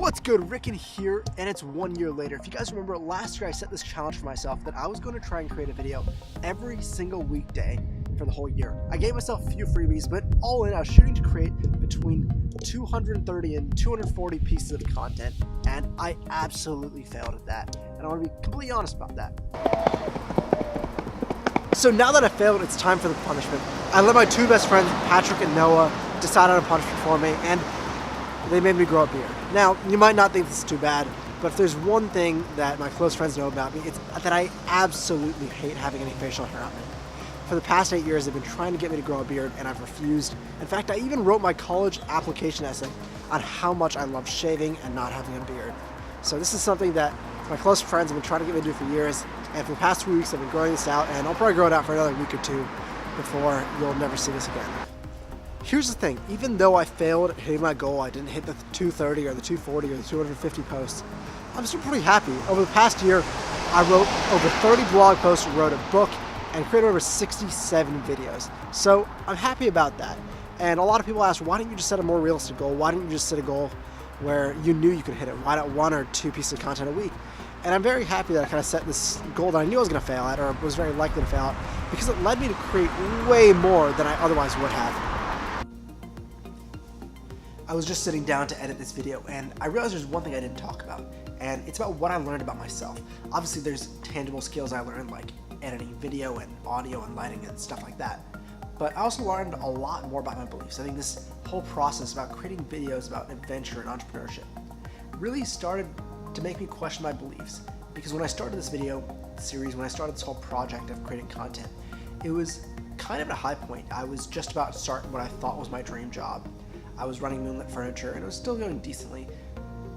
What's good, Rikin here, and it's 1 year later. If you guys remember, last year I set this challenge for myself that I was going to try and create a video every single weekday for the whole year. I gave myself a few freebies, but all in, I was shooting to create between 230 and 240 pieces of content, and I absolutely failed at that, and I want to be completely honest about that. So now that I failed, it's time for the punishment. I let my two best friends, Patrick and Noah, decide on a punishment for me, and they made me grow a beard. Now, you might not think this is too bad, but if there's one thing that my close friends know about me, it's that I absolutely hate having any facial hair on me. For the past 8 years, they've been trying to get me to grow a beard, and I've refused. In fact, I even wrote my college application essay on how much I love shaving and not having a beard. So this is something that my close friends have been trying to get me to do for years, and for the past 2 weeks, I've been growing this out, and I'll probably grow it out for another week or two before you'll never see this again. Here's the thing, even though I failed at hitting my goal, I didn't hit the 230 or the 240 or the 250 posts, I'm still pretty happy. Over the past year, I wrote over 30 blog posts, wrote a book, and created over 67 videos. So I'm happy about that. And a lot of people ask, why didn't you just set a more realistic goal? Why didn't you just set a goal where you knew you could hit it? Why not 1 or 2 pieces of content a week? And I'm very happy that I kind of set this goal that I knew I was going to fail at, or was very likely to fail at, because it led me to create way more than I otherwise would have. I was just sitting down to edit this video, and I realized there's one thing I didn't talk about, and it's about what I learned about myself. Obviously, there's tangible skills I learned, like editing video and audio and lighting and stuff like that. But I also learned a lot more about my beliefs. I think this whole process about creating videos about adventure and entrepreneurship really started to make me question my beliefs. Because when I started this video series, when I started this whole project of creating content, it was kind of at a high point. I was just about to start what I thought was my dream job. I was running Moonlit Furniture, and it was still going decently.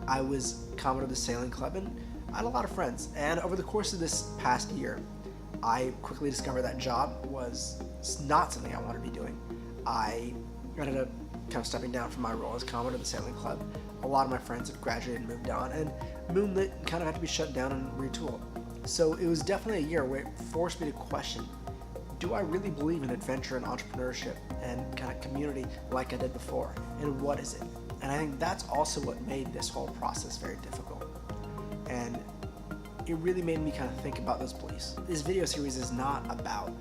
I was Commodore of the Sailing Club, and I had a lot of friends. And over the course of this past year, I quickly discovered that job was not something I wanted to be doing. I ended up kind of stepping down from my role as Commodore of the Sailing Club. A lot of my friends have graduated and moved on, and Moonlit kind of had to be shut down and retooled. So it was definitely a year where it forced me to question, do I really believe in adventure and entrepreneurship and kind of community like I did before? And what is it? And I think that's also what made this whole process very difficult. And it really made me kind of think about those beliefs. This video series is not about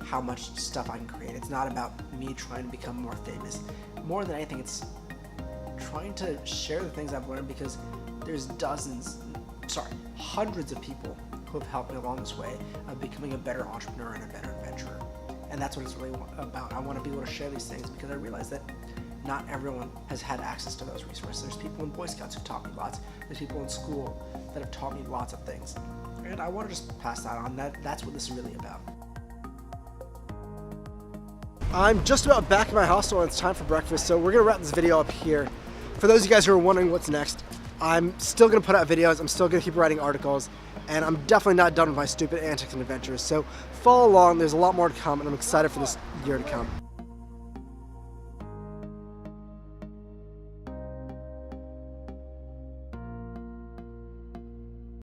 how much stuff I can create. It's not about me trying to become more famous. More than anything, it's trying to share the things I've learned, because there's hundreds of people who have helped me along this way of becoming a better entrepreneur and a better adventurer. And that's what it's really about. I want to be able to share these things because I realize that not everyone has had access to those resources. There's people in Boy Scouts who taught me lots. There's people in school that have taught me lots of things. And I want to just pass that on. That's what this is really about. I'm just about back at my hostel, and it's time for breakfast, so we're going to wrap this video up here. For those of you guys who are wondering what's next, I'm still going to put out videos, I'm still going to keep writing articles, and I'm definitely not done with my stupid antics and adventures. So follow along, there's a lot more to come, and I'm excited for this year to come.